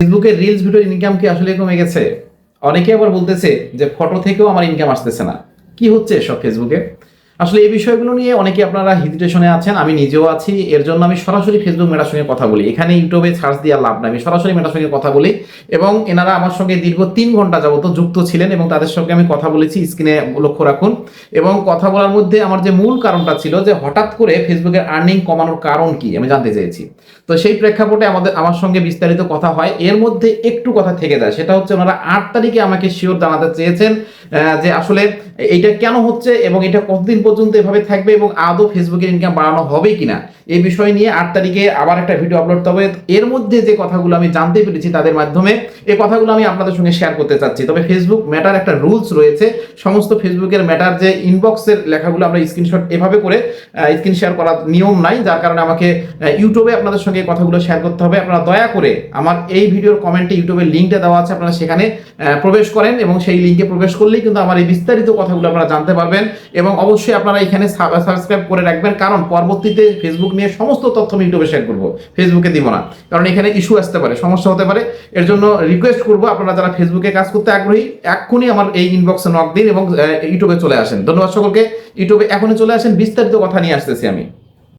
ফেসবুকের reels video income কি আসলে কমে গেছে? অনেকে আবার বলতেছে যে ফটো থেকেও আমার ইনকাম আসতেছে না। কি হচ্ছে এসব ফেসবুকে? আসলে এই বিষয়গুলো নিয়ে অনেকে আপনারা হেজিটেশনে আছেন, আমি নিজেও আছি। এর জন্য আমি সরাসরি ফেসবুক মেটার সঙ্গে কথা বলি। এখানে ইউটিউবে সার্চ দিয়ে আর লাভ নাই। আমি সরাসরি মেটার সঙ্গে কথা বলি এবং এনারা আমার সঙ্গে দীর্ঘ ৩ ঘন্টা যাবত যুক্ত ছিলেন এবং তাদের সঙ্গে আমি কথা বলেছি। স্ক্রিনে লক্ষ্য রাখুন এবং কথা বলার মধ্যে আমার যে মূল কারণটা ছিল যে হঠাৎ করে ফেসবুকের আর্নিং কমানোর কারণ কি? আমি জানতে চেয়েছি। তো সেই প্রেক্ষাপটে আমার সঙ্গে বিস্তারিত কথা হয়। এর মধ্যে একটু কথা থেকে যায়। সেটা হচ্ছে ওনারা ৮ তারিখে আমাকে সিওর জানাতে চেয়েছেন যে আসলে এইটা কেন হচ্ছে এবং এটা কতদিন পর্যন্ত এভাবে থাকবে এবং আদৌ ফেসবুকের ইনকাম বাড়ানো হবে কিনা? এই বিষয় নিয়ে ৮ তারিখে আবার একটা ভিডিও আপলোড করতে হবে। এর মধ্যে যে কথাগুলো আমি জানতে পেরেছি তাদের মাধ্যমে, এই কথাগুলো আমি আপনাদের সঙ্গে শেয়ার করতে চাচ্ছি। তবে ফেসবুক মেটার একটা রুলস রয়েছে। সমস্ত ফেসবুকের মেটার যে ইনবক্সের লেখাগুলো আমরা স্ক্রিনশট এভাবে করে স্ক্রিন শেয়ার করার নিয়ম নাই। যার কারণে আমাকে ইউটিউবে আপনাদের সঙ্গে এই কথাগুলো শেয়ার করতে হবে। আপনারা দয়া করে আমার এই ভিডিওর কমেন্টে ইউটিউবের লিঙ্কটা দেওয়া আছে, আপনারা সেখানে প্রবেশ করেন এবং সেই লিঙ্কে প্রবেশ করলেই কিন্তু আমার এই বিস্তারিত কথাগুলো আপনারা জানতে পারবেন। এবং অবশ্যই আপনারা এখানে সাবস্ক্রাইব করে রাখবেন, কারণ পরবর্তীতে ফেসবুক নিয়ে সমস্ত তথ্য আমি ইউটিউবে শেয়ার করবো, ফেসবুকে দিব না। কারণ এখানে ইস্যু আসতে পারে, সমস্যা হতে পারে। এর জন্য রিকোয়েস্ট করবো আপনারা যারা ফেসবুকে কাজ করতে আগ্রহী এক্ষুনি আমার এই ইনবক্সে নক দিন এবং ইউটিউবে চলে আসেন। ধন্যবাদ সকলকে। ইউটিউবে এখনই চলে আসেন, বিস্তারিত কথা নিয়ে আসতেছি আমি।